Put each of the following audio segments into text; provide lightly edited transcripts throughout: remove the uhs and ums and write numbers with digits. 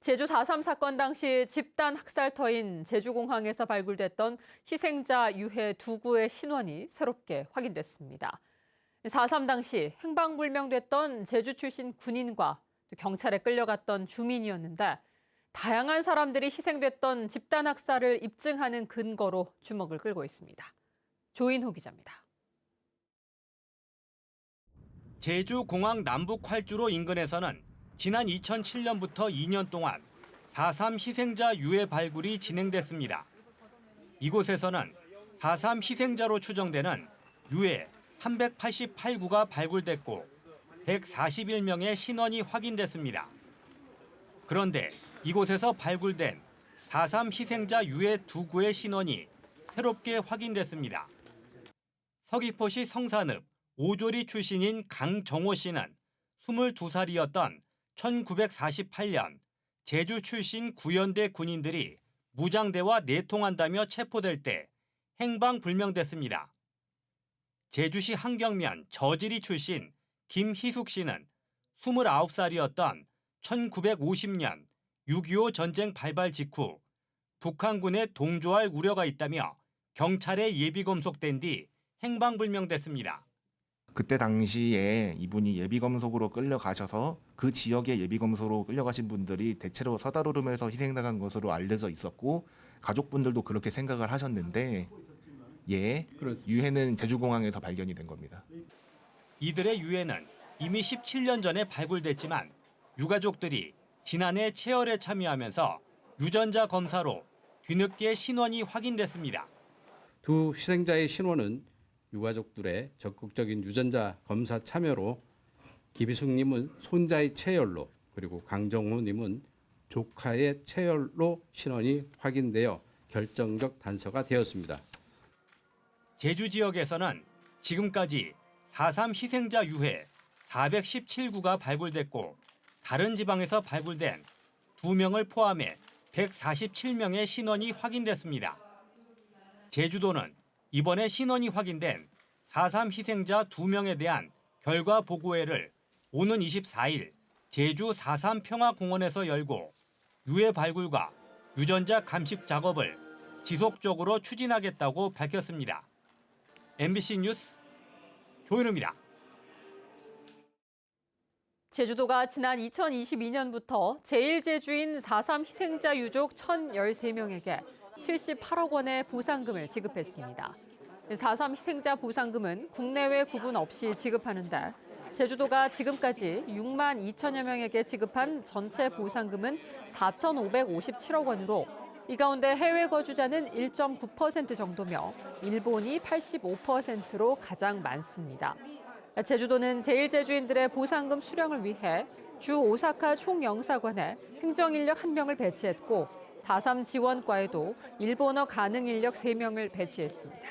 제주 4.3 사건 당시 집단 학살터인 제주공항에서 발굴됐던 희생자 유해 2구의 신원이 새롭게 확인됐습니다. 4.3 당시 행방불명됐던 제주 출신 군인과 경찰에 끌려갔던 주민이었는데 다양한 사람들이 희생됐던 집단 학살을 입증하는 근거로 주목을 끌고 있습니다. 조인호 기자입니다. 제주공항 남북 활주로 인근에서는 지난 2007년부터 2년 동안 4.3 희생자 유해 발굴이 진행됐습니다. 이곳에서는 4.3 희생자로 추정되는 유해 388구가 발굴됐고 141명의 신원이 확인됐습니다. 그런데 이곳에서 발굴된 4.3 희생자 유해 2구의 신원이 새롭게 확인됐습니다. 서귀포시 성산읍 오조리 출신인 강정호 씨는 22살이었던 1948년 제주 출신 구연대 군인들이 무장대와 내통한다며 체포될 때 행방불명됐습니다. 제주시 한경면 저지리 출신 김희숙 씨는 29살이었던 1950년 6.25 전쟁 발발 직후 북한군에 동조할 우려가 있다며 경찰에 예비검속된 뒤 행방불명됐습니다. 그때 당시에 이분이 예비검속으로 끌려가셔서 그 지역의 예비검속으로 끌려가신 분들이 대체로 서다루름에서 희생당한 것으로 알려져 있었고 가족분들도 그렇게 생각을 하셨는데 유해는 제주공항에서 발견이 된 겁니다. 이들의 유해는 이미 17년 전에 발굴됐지만 유가족들이 지난해 체열에 참여하면서 유전자 검사로 뒤늦게 신원이 확인됐습니다. 두 희생자의 신원은 유가족들의 적극적인 유전자 검사 참여로 김희숙님은 손자의 체열로 그리고 강정호님은 조카의 체열로 신원이 확인되어 결정적 단서가 되었습니다. 제주 지역에서는 지금까지 4.3 희생자 유해 417구가 발굴됐고 다른 지방에서 발굴된 2명을 포함해 147명의 신원이 확인됐습니다. 제주도는 이번에 신원이 확인된 4.3 희생자 2명에 대한 결과 보고회를 오는 24일 제주 4.3 평화공원에서 열고 유해 발굴과 유전자 감식 작업을 지속적으로 추진하겠다고 밝혔습니다. MBC 뉴스 조인호입니다. 제주도가 지난 2022년부터 제1제주인 4.3 희생자 유족 1,013명에게 78억 원의 보상금을 지급했습니다. 4.3 희생자 보상금은 국내외 구분 없이 지급하는데 제주도가 지금까지 6만 2천여 명에게 지급한 전체 보상금은 4,557억 원으로 이 가운데 해외 거주자는 1.9% 정도며 일본이 85%로 가장 많습니다. 제주도는 제1제주인들의 보상금 수령을 위해 주 오사카 총영사관에 행정인력 1명을 배치했고 4.3 지원과에도 일본어 가능 인력 3명을 배치했습니다.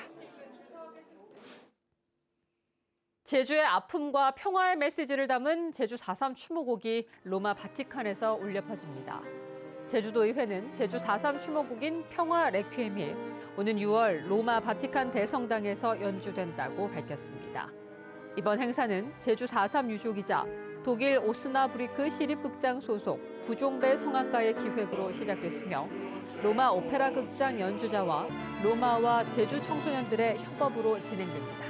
제주의 아픔과 평화의 메시지를 담은 제주 4.3 추모곡이 로마 바티칸에서 울려 퍼집니다. 제주도의회는 제주 4.3 추모곡인 평화 레퀴엠이 오는 6월 로마 바티칸 대성당에서 연주된다고 밝혔습니다. 이번 행사는 제주 4.3 유족이자 독일 오스나브리크 시립극장 소속 부종배 성악가의 기획으로 시작됐으며 로마 오페라 극장 연주자와 로마와 제주 청소년들의 협업으로 진행됩니다.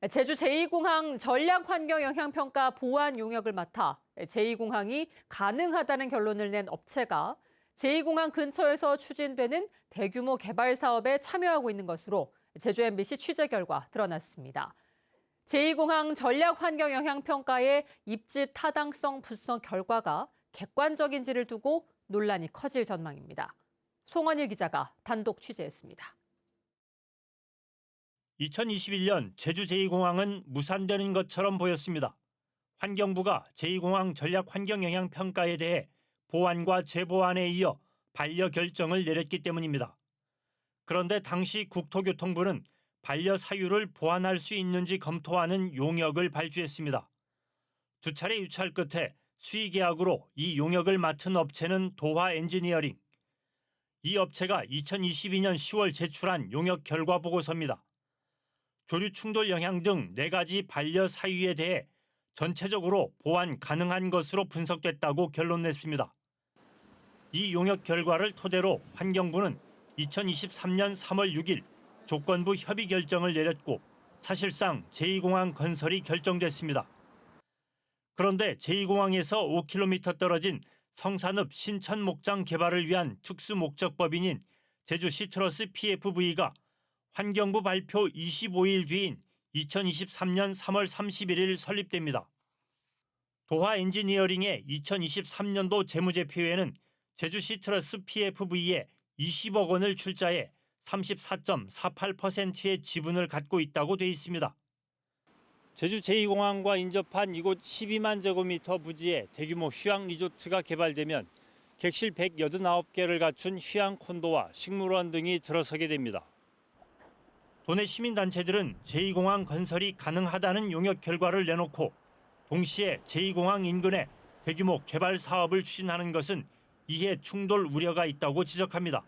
제주 제2공항 전략환경영향평가 보안 용역을 맡아 제2공항이 가능하다는 결론을 낸 업체가 제2공항 근처에서 추진되는 대규모 개발 사업에 참여하고 있는 것으로 제주 MBC 취재 결과 드러났습니다. 제2공항 전략환경영향평가의 입지 타당성 분석 결과가 객관적인지를 두고 논란이 커질 전망입니다. 송원일 기자가 단독 취재했습니다. 2021년 제주 제2공항은 무산되는 것처럼 보였습니다. 환경부가 제2공항 전략환경영향평가에 대해 보완과 재보완에 이어 반려 결정을 내렸기 때문입니다. 그런데 당시 국토교통부는 반려 사유를 보완할 수 있는지 검토하는 용역을 발주했습니다. 두 차례 유찰 끝에 수의계약으로 이 용역을 맡은 업체는 도화 엔지니어링. 이 업체가 2022년 10월 제출한 용역 결과 보고서입니다. 조류 충돌 영향 등 4가지 반려 사유에 대해 전체적으로 보완 가능한 것으로 분석됐다고 결론냈습니다. 이 용역 결과를 토대로 환경부는 2023년 3월 6일 조건부 협의 결정을 내렸고 사실상 제2공항 건설이 결정됐습니다. 그런데 제2공항에서 5km 떨어진 성산읍 신천 목장 개발을 위한 특수 목적법인인 제주 시트러스 PFV가 환경부 발표 25일 뒤인 2023년 3월 31일 설립됩니다. 도화 엔지니어링의 2023년도 재무제표에는 제주 시트러스 PFV에 20억 원을 출자해 34.48%의 지분을 갖고 있다고 돼 있습니다. 제주 제2공항과 인접한 이곳 12만 제곱미터 부지에 대규모 휴양 리조트가 개발되면 객실 189개를 갖춘 휴양 콘도와 식물원 등이 들어서게 됩니다. 도내 시민단체들은 제2공항 건설이 가능하다는 용역 결과를 내놓고 동시에 제2공항 인근에 대규모 개발 사업을 추진하는 것은 이해 충돌 우려가 있다고 지적합니다.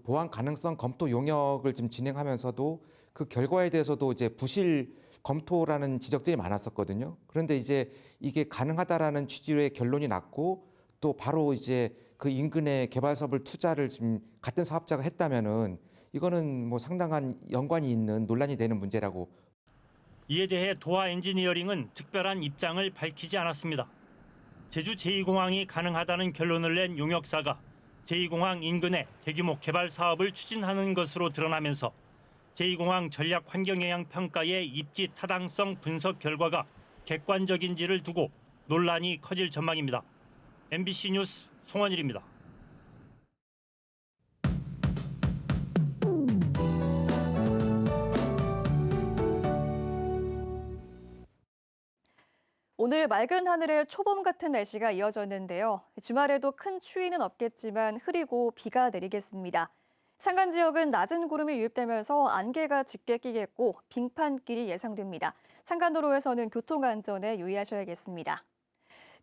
보완 가능성 검토 용역을 지금 진행하면서도 그 결과에 대해서도 이제 부실 검토라는 지적들이 많았었거든요. 그런데 이제 이게 가능하다라는 취지의 결론이 났고 또 바로 이제 그 인근에 개발 사업을 투자를 지금 같은 사업자가 했다면은 이거는 뭐 상당한 연관이 있는 논란이 되는 문제라고. 이에 대해 도화 엔지니어링은 특별한 입장을 밝히지 않았습니다. 제주 제2공항이 가능하다는 결론을 낸 용역사가 제2공항 인근에 대규모 개발 사업을 추진하는 것으로 드러나면서 제2공항 전략 환경영향 평가의 입지 타당성 분석 결과가 객관적인지를 두고 논란이 커질 전망입니다. MBC 뉴스 송원일입니다. 오늘 맑은 하늘에 초봄 같은 날씨가 이어졌는데요. 주말에도 큰 추위는 없겠지만 흐리고 비가 내리겠습니다. 산간 지역은 낮은 구름이 유입되면서 안개가 짙게 끼겠고 빙판길이 예상됩니다. 산간도로에서는 교통안전에 유의하셔야겠습니다.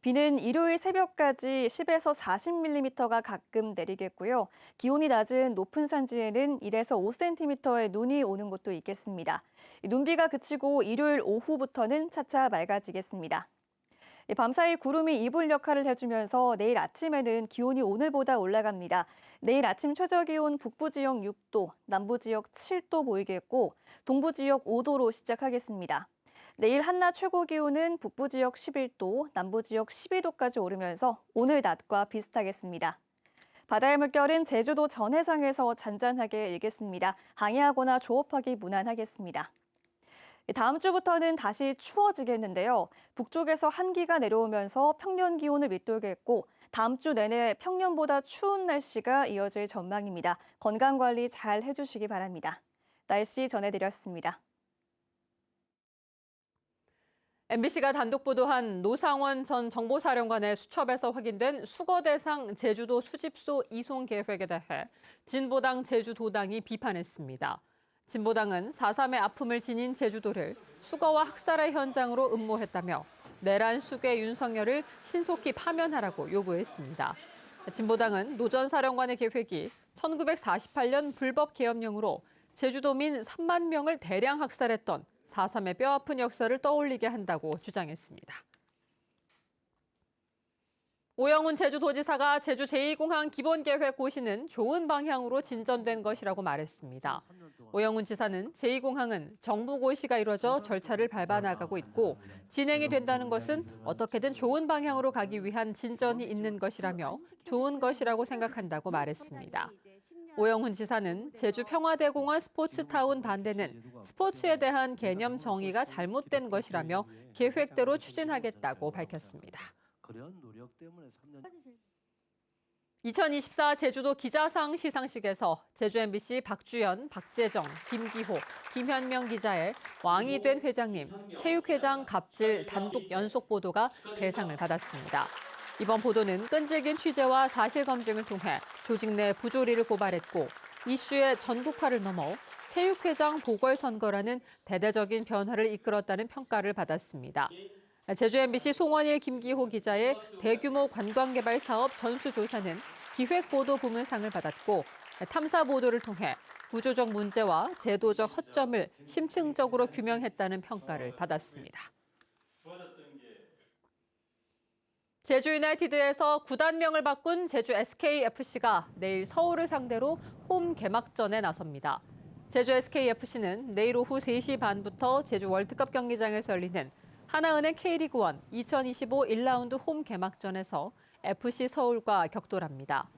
비는 일요일 새벽까지 10에서 40mm가 가끔 내리겠고요. 기온이 낮은 높은 산지에는 1에서 5cm의 눈이 오는 곳도 있겠습니다. 눈비가 그치고 일요일 오후부터는 차차 맑아지겠습니다. 밤사이 구름이 이불 역할을 해주면서 내일 아침에는 기온이 오늘보다 올라갑니다. 내일 아침 최저기온 북부 지역 6도, 남부 지역 7도 보이겠고 동부 지역 5도로 시작하겠습니다. 내일 한낮 최고 기온은 북부 지역 11도, 남부 지역 12도까지 오르면서 오늘 낮과 비슷하겠습니다. 바다의 물결은 제주도 전 해상에서 잔잔하게 일겠습니다. 항해하거나 조업하기 무난하겠습니다. 다음 주부터는 다시 추워지겠는데요. 북쪽에서 한기가 내려오면서 평년 기온을 밑돌겠고 다음 주 내내 평년보다 추운 날씨가 이어질 전망입니다. 건강관리 잘 해주시기 바랍니다. 날씨 전해드렸습니다. MBC가 단독 보도한 노상원 전 정보사령관의 수첩에서 확인된 수거대상 제주도 수집소 이송 계획에 대해 진보당 제주도당이 비판했습니다. 진보당은 4.3의 아픔을 지닌 제주도를 수거와 학살의 현장으로 음모했다며 내란 수괴 윤석열을 신속히 파면하라고 요구했습니다. 진보당은 노 전 사령관의 계획이 1948년 불법 계엄령으로 제주도민 3만 명을 대량 학살했던 4.3의 뼈아픈 역사를 떠올리게 한다고 주장했습니다. 오영훈 제주도지사가 제주 제2공항 기본계획 고시는 좋은 방향으로 진전된 것이라고 말했습니다. 오영훈 지사는 제2공항은 정부 고시가 이뤄져 절차를 밟아나가고 있고 진행이 된다는 것은 어떻게든 좋은 방향으로 가기 위한 진전이 있는 것이라며 좋은 것이라고 생각한다고 말했습니다. 오영훈 지사는 제주 평화대공원 스포츠타운 반대는 스포츠에 대한 개념 정의가 잘못된 것이라며 계획대로 추진하겠다고 밝혔습니다. 2024 제주도 기자상 시상식에서 제주 MBC 박주연, 박재정, 김기호, 김현명 기자의 왕이 된 회장님, 체육회장 갑질 단독 연속 보도가 대상을 받았습니다. 이번 보도는 끈질긴 취재와 사실 검증을 통해 조직 내 부조리를 고발했고 이슈의 전국화를 넘어 체육회장 보궐선거라는 대대적인 변화를 이끌었다는 평가를 받았습니다. 제주 MBC 송원일, 김기호 기자의 대규모 관광개발 사업 전수조사는 기획보도부문상을 받았고 탐사 보도를 통해 구조적 문제와 제도적 허점을 심층적으로 규명했다는 평가를 받았습니다. 제주 유나이티드에서 구단명을 바꾼 제주 SKFC가 내일 서울을 상대로 홈 개막전에 나섭니다. 제주 SKFC는 내일 오후 3시 반부터 제주 월드컵 경기장에서 열리는 하나은행 K리그1 2025 1라운드 홈 개막전에서 FC 서울과 격돌합니다.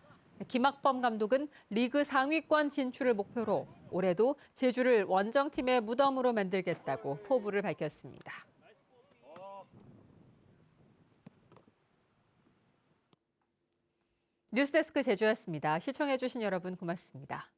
김학범 감독은 리그 상위권 진출을 목표로 올해도 제주를 원정팀의 무덤으로 만들겠다고 포부를 밝혔습니다. 뉴스데스크 제주였습니다. 시청해주신 여러분 고맙습니다.